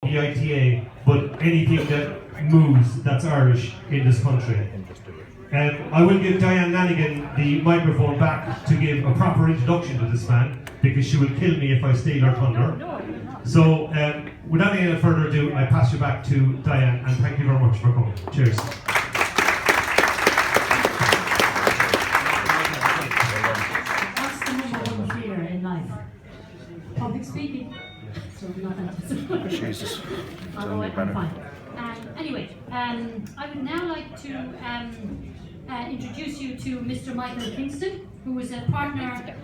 BITA, but anything that moves that's Irish in this country. I will give Diane Lanigan the microphone back to give a proper introduction to this man, because she will kill me if I steal her thunder. So, without any further ado, I pass you back to Diane, and thank you very much for coming. Cheers. What's the number one fear in life? Public speaking. So not that. Jesus. Although I'm fine. Anyway, I would now like to introduce you to Mr. Michael Kingston, who is a partner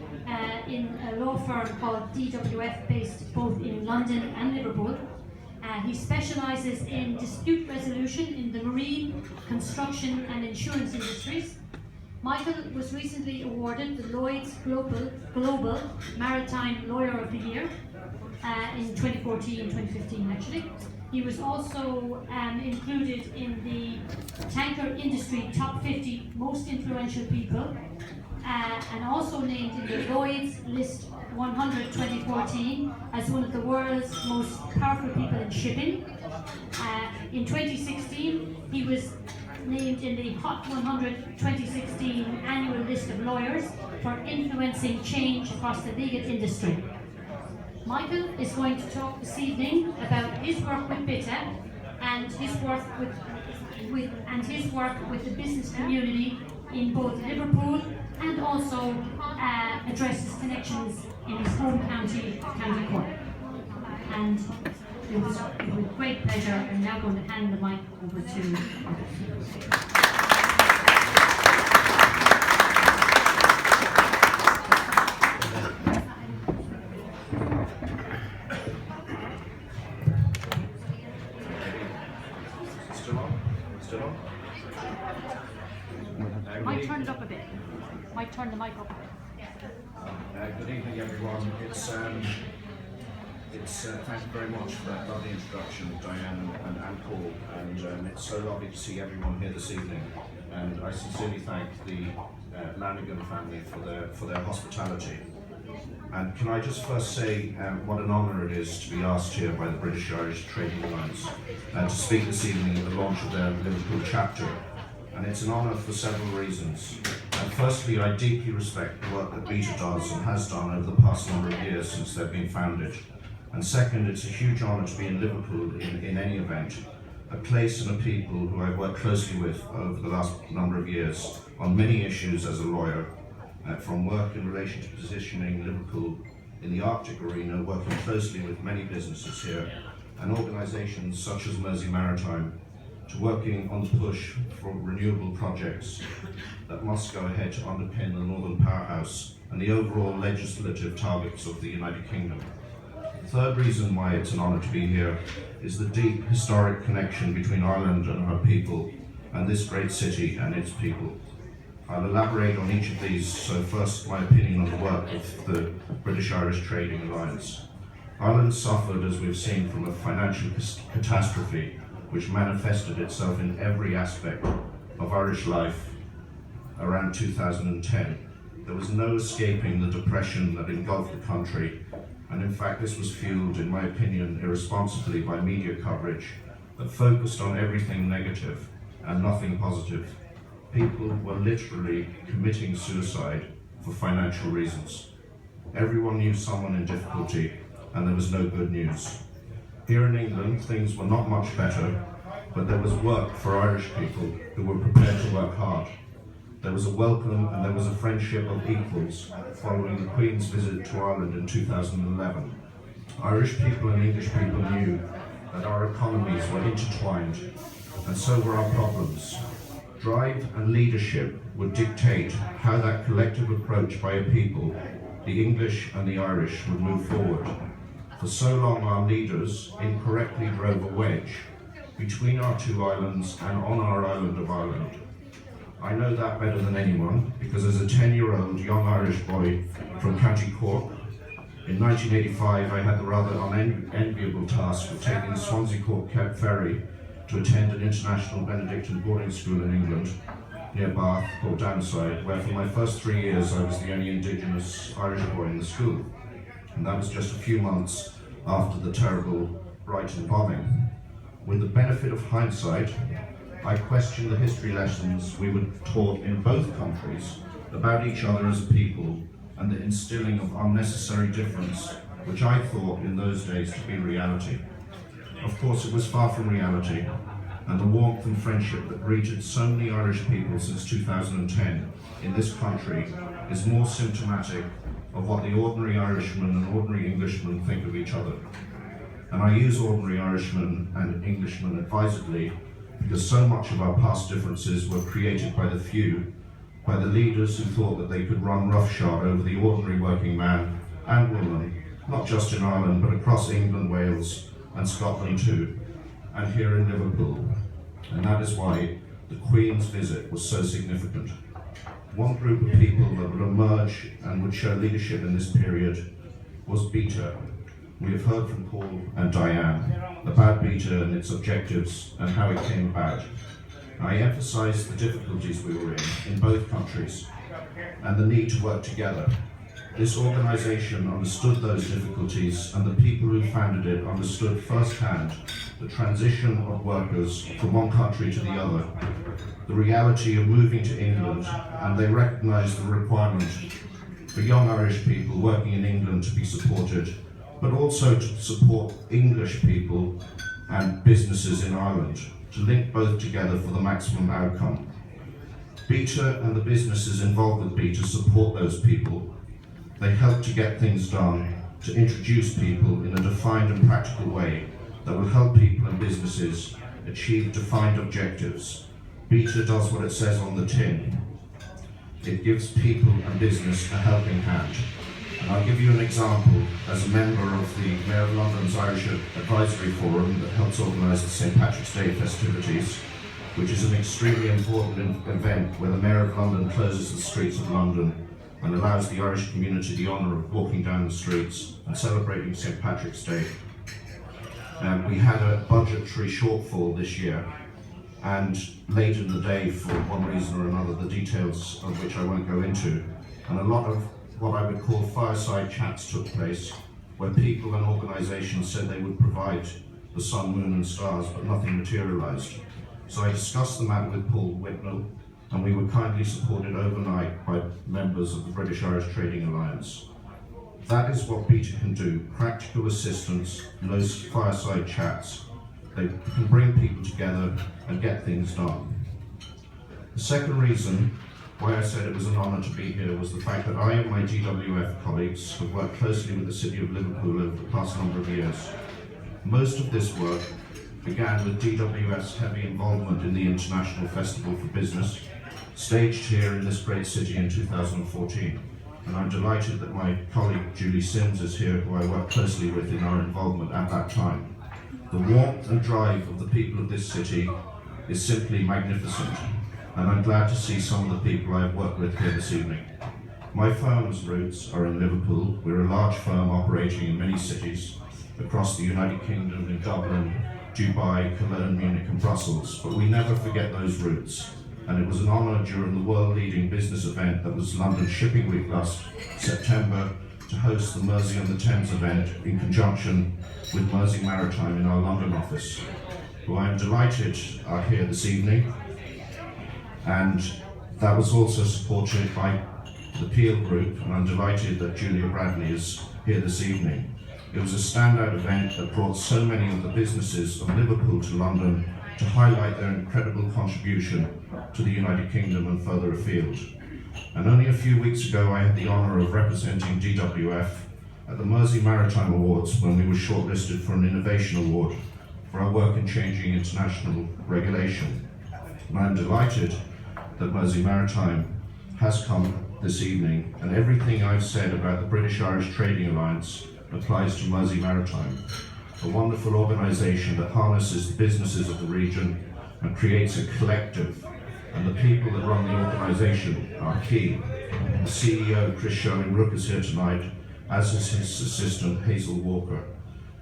in a law firm called DWF, based both in London and Liverpool. He specialises in dispute resolution in the marine, construction and insurance industries. Michael was recently awarded the Lloyd's Global Maritime Lawyer of the Year in 2014-2015 actually. He was also included in the tanker industry top 50 most influential people, and also named in the Lloyd's List 100 2014 as one of the world's most powerful people in shipping. In 2016, he was named in the Hot 100 2016 annual list of lawyers for influencing change across the legal industry. Michael is going to talk this evening about his work with BITA and his work with the business community in both Liverpool, and also address his connections in his home county, County Cork. And it was with great pleasure, I'm now going to hand the mic over to Michael. Might turn it up a bit. Might turn the mic up a bit. Good evening, everyone. Thank you very much for that lovely introduction, Diane and Paul. And it's so lovely to see everyone here this evening. And I sincerely thank the Lanigan family for their hospitality. And can I just first say what an honour it is to be asked here by the British Irish Trading Alliance to speak this evening at the launch of their Liverpool chapter. And it's an honour for several reasons. Firstly, I deeply respect the work that BITA does and has done over the past number of years since they've been founded. And second, it's a huge honour to be in Liverpool in any event, a place and a people who I've worked closely with over the last number of years on many issues as a lawyer, from work in relation to positioning Liverpool in the Arctic arena, working closely with many businesses here, and organisations such as Mersey Maritime, to working on the push for renewable projects that must go ahead to underpin the Northern Powerhouse and the overall legislative targets of the United Kingdom. The third reason why it's an honour to be here is the deep historic connection between Ireland and her people, and this great city and its people. I'll elaborate on each of these, so first my opinion on the work of the British Irish Trading Alliance. Ireland suffered, as we've seen, from a financial catastrophe which manifested itself in every aspect of Irish life around 2010. There was no escaping the depression that engulfed the country, and in fact this was fueled, in my opinion, irresponsibly by media coverage that focused on everything negative and nothing positive. People were literally committing suicide for financial reasons. Everyone knew someone in difficulty, and there was no good news. Here in England, things were not much better, but there was work for Irish people who were prepared to work hard. There was a welcome and there was a friendship of equals following the Queen's visit to Ireland in 2011. Irish people and English people knew that our economies were intertwined, and so were our problems. Drive and leadership would dictate how that collective approach by a people, the English and the Irish, would move forward. For so long our leaders incorrectly drove a wedge between our two islands and on our island of Ireland. I know that better than anyone, because as a 10-year-old young Irish boy from County Cork, in 1985 I had the rather unenviable task of taking the Swansea Cork ferry to attend an international Benedictine boarding school in England, near Bath, called Downside, where for my first 3 years I was the only Indigenous Irish boy in the school. And that was just a few months after the terrible Brighton bombing. With the benefit of hindsight, I question the history lessons we were taught in both countries about each other as a people and the instilling of unnecessary difference, which I thought in those days to be reality. Of course, it was far from reality, and the warmth and friendship that greeted so many Irish people since 2010 in this country is more symptomatic of what the ordinary Irishman and ordinary Englishman think of each other. And I use ordinary Irishmen and Englishmen advisedly because so much of our past differences were created by the few, by the leaders who thought that they could run roughshod over the ordinary working man and woman, not just in Ireland, but across England, Wales, and Scotland too, and here in Liverpool. And that is why the Queen's visit was so significant. One group of people that would emerge and would show leadership in this period was BITA. We have heard from Paul and Diane about BITA and its objectives and how it came about. I emphasised the difficulties we were in both countries and the need to work together. This organisation understood those difficulties, and the people who founded it understood firsthand the transition of workers from one country to the other, the reality of moving to England, and they recognised the requirement for young Irish people working in England to be supported, but also to support English people and businesses in Ireland, to link both together for the maximum outcome. BITA and the businesses involved with BITA support those people. They help to get things done, to introduce people in a defined and practical way that will help people and businesses achieve defined objectives. BITA does what it says on the tin. It gives people and business a helping hand. And I'll give you an example as a member of the Mayor of London's Irish Advisory Forum that helps organise the St Patrick's Day festivities, which is an extremely important event where the Mayor of London closes the streets of London and allows the Irish community the honour of walking down the streets and celebrating St Patrick's Day. We had a budgetary shortfall this year, and late in the day, for one reason or another, the details of which I won't go into, and a lot of what I would call fireside chats took place, where people and organisations said they would provide the sun, moon and stars, but nothing materialised. So I discussed the matter with Paul Whitnell, and we were kindly supported overnight by members of the British Irish Trading Alliance. That is what BITA can do, practical assistance in those fireside chats. They can bring people together and get things done. The second reason why I said it was an honour to be here was the fact that I and my DWF colleagues have worked closely with the City of Liverpool over the past number of years. Most of this work began with DWF's heavy involvement in the International Festival for Business, staged here in this great city in 2014. And I'm delighted that my colleague Julie Sims is here, who I worked closely with in our involvement at that time. The warmth and drive of the people of this city is simply magnificent, and I'm glad to see some of the people I've worked with here this evening. My firm's roots are in Liverpool. We're a large firm operating in many cities across the United Kingdom, in Dublin, Dubai, Cologne, Munich and Brussels, but we never forget those roots. And it was an honour during the world-leading business event that was London Shipping Week last September to host the Mersey on the Thames event in conjunction with Mersey Maritime in our London office, who I am delighted are here this evening. And that was also supported by the Peel Group, and I'm delighted that Julia Bradley is here this evening. It was a standout event that brought so many of the businesses of Liverpool to London to highlight their incredible contribution to the United Kingdom and further afield. And only a few weeks ago I had the honour of representing DWF at the Mersey Maritime Awards when we were shortlisted for an Innovation Award for our work in changing international regulation. And I'm delighted that Mersey Maritime has come this evening, and everything I've said about the British Irish Trading Alliance applies to Mersey Maritime, a wonderful organisation that harnesses the businesses of the region and creates a collective, and the people that run the organisation are key. The CEO, Chris Sherwin-Rook, is here tonight, as is his assistant, Hazel Walker,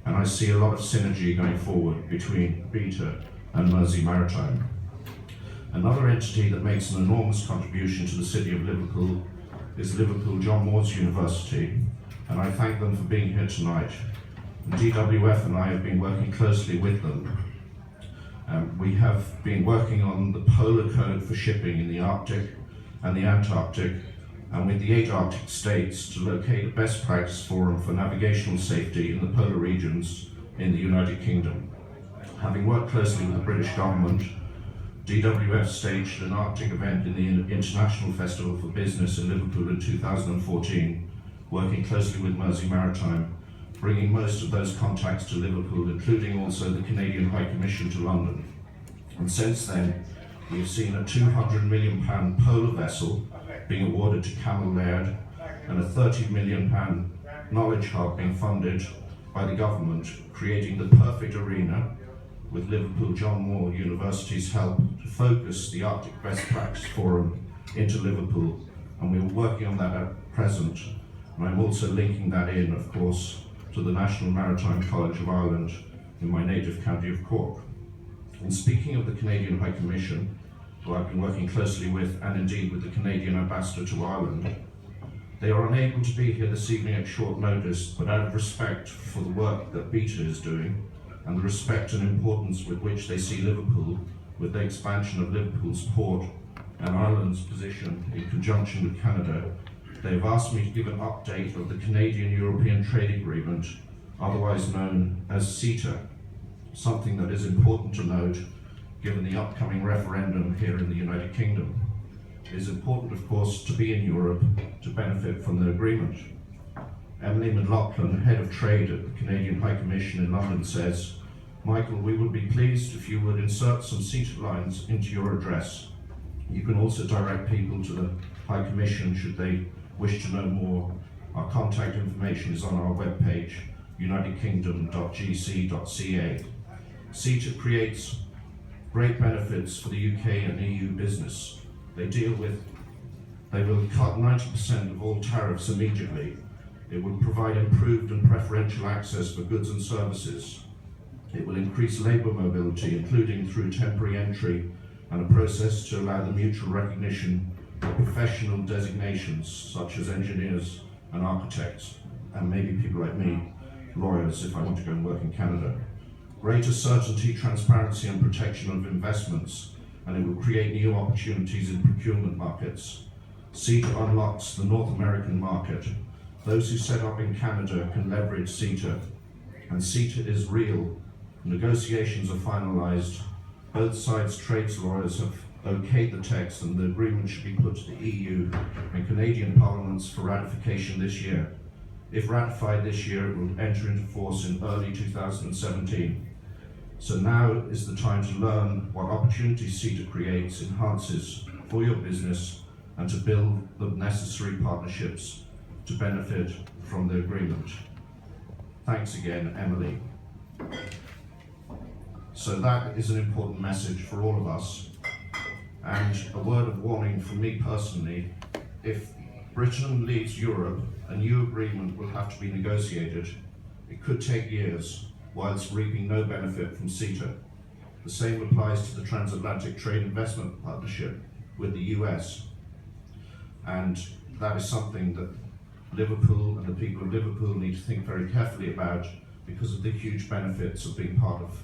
and I see a lot of synergy going forward between BITA and Mersey Maritime. Another entity that makes an enormous contribution to the City of Liverpool is Liverpool John Moores University, and I thank them for being here tonight. DWF and I have been working closely with them. We have been working on the polar code for shipping in the Arctic and the Antarctic, and with the 8 Arctic states to locate a best practice forum for navigational safety in the polar regions in the United Kingdom. Having worked closely with the British government, DWF staged an Arctic event in the International Festival for Business in Liverpool in 2014, working closely with Mersey Maritime, bringing most of those contacts to Liverpool, including also the Canadian High Commission to London. And since then, we have seen a £200 million polar vessel being awarded to Camel Laird and a £30 million knowledge hub being funded by the government, creating the perfect arena with Liverpool John Moore University's help to focus the Arctic Best Practice Forum into Liverpool. And we're working on that at present. And I'm also linking that in, of course, to the National Maritime College of Ireland in my native county of Cork. And speaking of the Canadian High Commission, who I've been working closely with, and indeed with the Canadian Ambassador to Ireland, they are unable to be here this evening at short notice, but out of respect for the work that BITA is doing, and the respect and importance with which they see Liverpool, with the expansion of Liverpool's port and Ireland's position in conjunction with Canada, they have asked me to give an update of the Canadian-European Trade Agreement, otherwise known as CETA, something that is important to note given the upcoming referendum here in the United Kingdom. It is important, of course, to be in Europe to benefit from the agreement. Emily McLaughlin, Head of Trade at the Canadian High Commission in London, says, "Michael, we would be pleased if you would insert some CETA lines into your address. You can also direct people to the High Commission should they wish to know more. Our contact information is on our webpage, unitedkingdom.gc.ca. CETA creates great benefits for the UK and EU business. They will cut 90% of all tariffs immediately. It will provide improved and preferential access for goods and services. It will increase labour mobility, including through temporary entry and a process to allow the mutual recognition of professional designations such as engineers and architects, and maybe people like me, lawyers, if I want to go and work in Canada. Greater certainty, transparency and protection of investments, and it will create new opportunities in procurement markets. CETA unlocks the North American market. Those who set up in Canada can leverage CETA, and CETA is real. Negotiations are finalised. Both sides' trades lawyers have okayed the text, and the agreement should be put to the EU and Canadian parliaments for ratification this year. If ratified this year, it will enter into force in early 2017. So now is the time to learn what opportunities CETA creates, enhances for your business, and to build the necessary partnerships to benefit from the agreement. Thanks again, Emily. So that is an important message for all of us. And a word of warning from me personally: if Britain leaves Europe, a new agreement will have to be negotiated. It could take years, whilst reaping no benefit from CETA. The same applies to the Transatlantic Trade Investment Partnership with the US. And that is something that Liverpool and the people of Liverpool need to think very carefully about, because of the huge benefits of being part of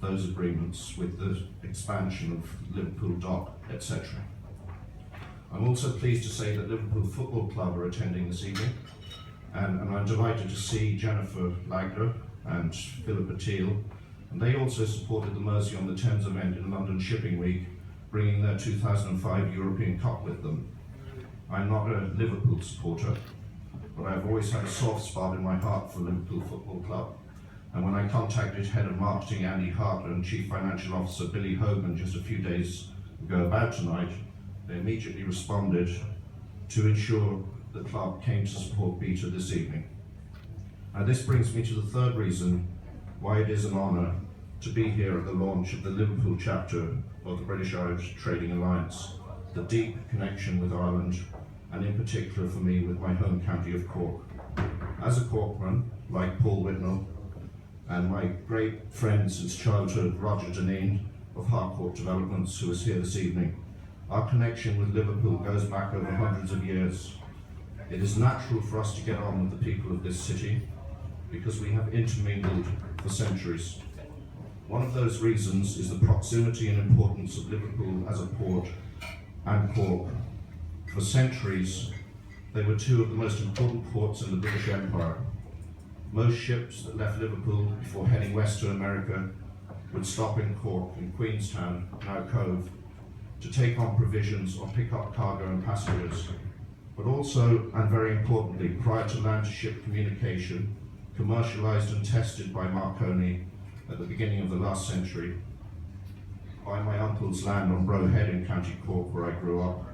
those agreements with the expansion of Liverpool Dock, etc. I'm also pleased to say that Liverpool Football Club are attending this evening, and I'm delighted to see Jennifer Lagler and Philippa Teal, and they also supported the Mersey on the Thames event in London Shipping Week, bringing their 2005 European Cup with them. I'm not a Liverpool supporter, but I've always had a soft spot in my heart for Liverpool Football Club. And when I contacted Head of Marketing Andy Hart and Chief Financial Officer Billy Hogan just a few days ago about tonight, they immediately responded to ensure the club came to support BITA this evening. Now this brings me to the third reason why it is an honour to be here at the launch of the Liverpool chapter of the British-Irish Trading Alliance, the deep connection with Ireland, and in particular for me with my home county of Cork. As a Corkman, like Paul Whitnell, and my great friend since childhood, Roger Deneen of Harcourt Developments, who is here this evening, our connection with Liverpool goes back over hundreds of years. It is natural for us to get on with the people of this city. because we have intermingled for centuries. One of those reasons is the proximity and importance of Liverpool as a port and Cork. For centuries, they were two of the most important ports in the British Empire. Most ships that left Liverpool before heading west to America would stop in Cork, in Queenstown, now Cove, to take on provisions or pick up cargo and passengers. But also, and very importantly, prior to land-to-ship communication, commercialised and tested by Marconi at the beginning of the last century, by my uncle's land on Brough Head in County Cork, where I grew up,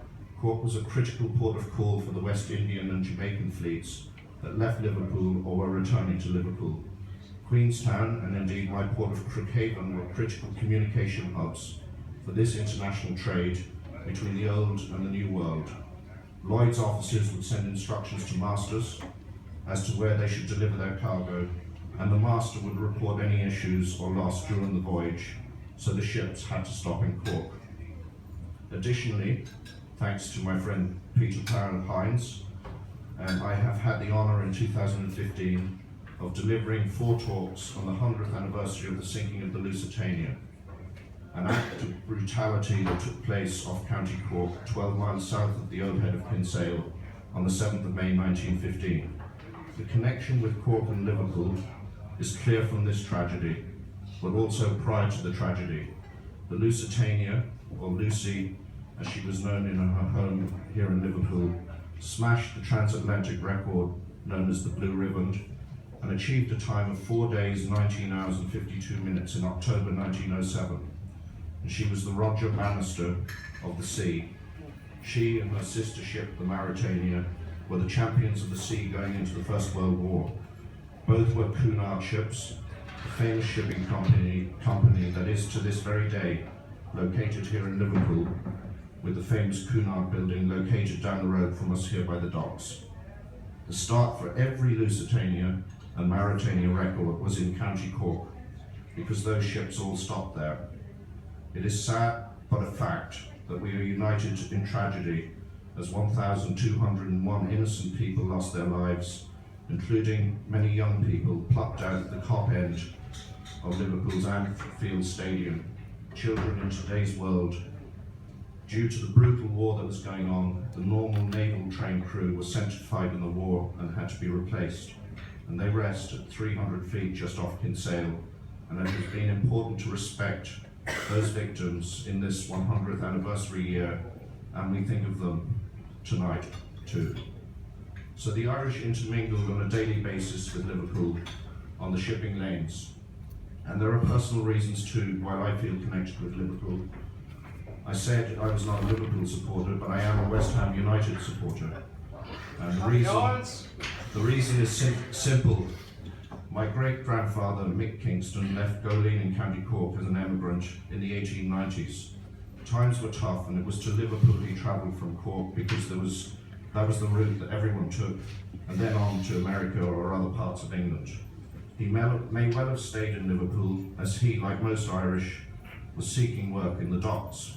Cork was a critical port of call for the West Indian and Jamaican fleets that left Liverpool or were returning to Liverpool. Queenstown, and indeed my port of Crookhaven, were critical communication hubs for this international trade between the old and the new world. Lloyd's officers would send instructions to masters as to where they should deliver their cargo, and the master would report any issues or loss during the voyage, so the ships had to stop in Cork. Additionally, thanks to my friend Peter Parrell Hines, I have had the honour in 2015 of delivering 4 talks on the 100th anniversary of the sinking of the Lusitania, an act of brutality that took place off County Cork, 12 miles south of the old head of Kinsale, on the 7th of May 1915. The connection with Cork and Liverpool is clear from this tragedy, but also prior to the tragedy. The Lusitania, or Lucy, as she was known in her home here in Liverpool, smashed the transatlantic record known as the Blue Riband and achieved a time of 4 days, 19 hours and 52 minutes in October 1907. And she was the Roger Bannister of the sea. She and her sister ship, the Mauretania, were the champions of the sea going into the First World War. Both were Cunard ships, a famous shipping company that is to this very day located here in Liverpool, with the famous Cunard building located down the road from us here by the docks. The start for every Lusitania and Mauretania record was in County Cork, because those ships all stopped there. It is sad, but a fact, that we are united in tragedy as 1,201 innocent people lost their lives, including many young people plucked out at the Cop end of Liverpool's Anfield Stadium, children in today's world. Due to the brutal war that was going on, the normal naval trained crew was sent to fight in the war and had to be replaced. And they rest at 300 feet just off Kinsale, and it has been important to respect those victims in this 100th anniversary year, and we think of them tonight too. So the Irish intermingled on a daily basis with Liverpool on the shipping lanes, and there are personal reasons too why I feel connected with Liverpool. I said I was not a Liverpool supporter, but I am a West Ham United supporter. And the reason is simple. My great-grandfather, Mick Kingston, left Goleen in County Cork as an emigrant in the 1890s. Times were tough, and it was to Liverpool he travelled from Cork because that was the route that everyone took, and then on to America or other parts of England. He may well have stayed in Liverpool, as he, like most Irish, was seeking work in the docks.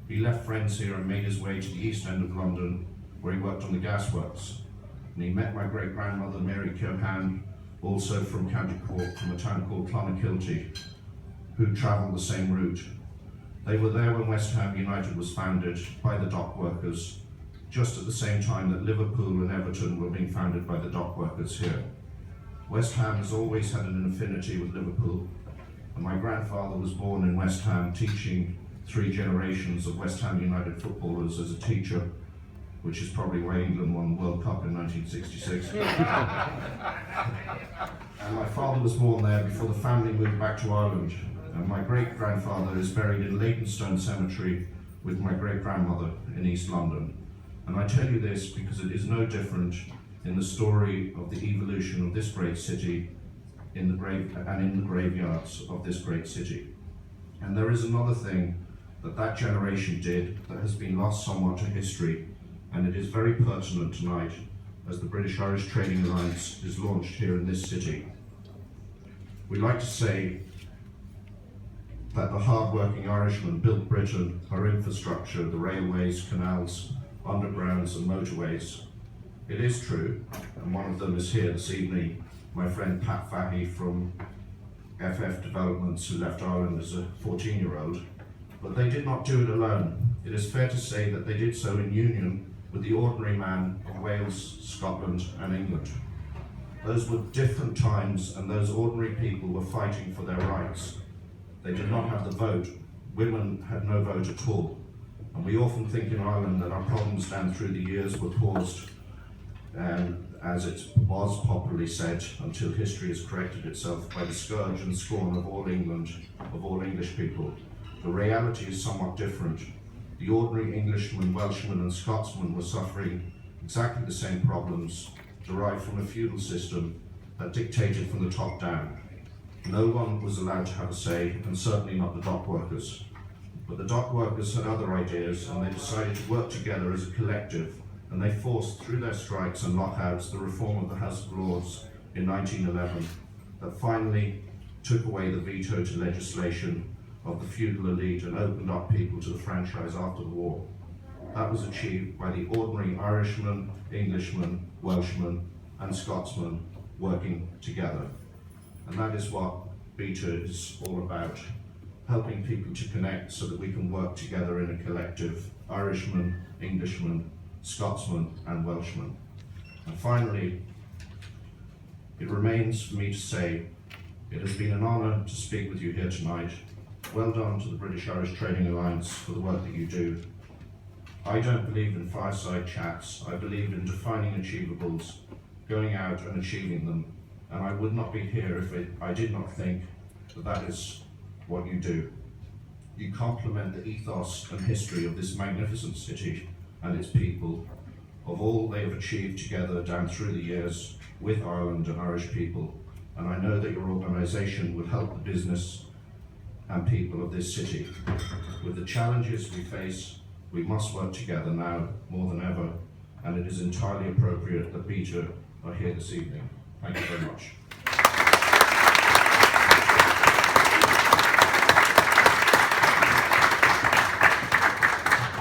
He left friends here and made his way to the east end of London, where he worked on the gasworks. And he met my great-grandmother, Mary Keohane, also from County Cork, from a town called Clonakilty, who travelled the same route. They were there when West Ham United was founded by the dock workers, just at the same time that Liverpool and Everton were being founded by the dock workers here. West Ham has always had an affinity with Liverpool, and my grandfather was born in West Ham, teaching 3 generations of West Ham United footballers as a teacher, which is probably why England won the World Cup in 1966. And my father was born there before the family moved back to Ireland. And my great-grandfather is buried in Leytonstone Cemetery with my great-grandmother in East London. And I tell you this because it is no different in the story of the evolution of this great city in the graveyards of this great city. And there is another thing that generation did that has been lost somewhat to history, and it is very pertinent tonight as the British-Irish Trading Alliance is launched here in this city. We like to say that the hard-working Irishmen built Britain, our infrastructure, the railways, canals, undergrounds and motorways. It is true, and one of them is here this evening, my friend Pat Fahey from FF Developments, who left Ireland as a 14-year-old, but they did not do it alone. It is fair to say that they did so in union with the ordinary man of Wales, Scotland and England. Those were different times, and those ordinary people were fighting for their rights. They did not have the vote. Women had no vote at all. And we often think in Ireland that our problems down through the years were caused, as it was popularly said, until history has corrected itself, by the scourge and scorn of all England, of all English people. The reality is somewhat different. The ordinary Englishman, Welshman and Scotsman were suffering exactly the same problems derived from a feudal system that dictated from the top down. No one was allowed to have a say, and certainly not the dock workers. But the dock workers had other ideas, and they decided to work together as a collective, and they forced through their strikes and lockouts the reform of the House of Lords in 1911 that finally took away the veto to legislation of the feudal elite and opened up people to the franchise after the war. That was achieved by the ordinary Irishman, Englishman, Welshman and Scotsman working together. And that is what BITA is all about, helping people to connect so that we can work together in a collective, Irishman, Englishman, Scotsman and Welshman. And finally, it remains for me to say, it has been an honour to speak with you here tonight. Well done to the British-Irish Trading Alliance for the work that you do. I don't believe in fireside chats. I believe in defining achievables, going out and achieving them. And I would not be here if I did not think that that is what you do. You complement the ethos and history of this magnificent city and its people, of all they have achieved together down through the years with Ireland and Irish people. And I know that your organisation would help the business and people of this city. With the challenges we face, we must work together now more than ever, and it is entirely appropriate that BITA are here this evening. Thank you very much.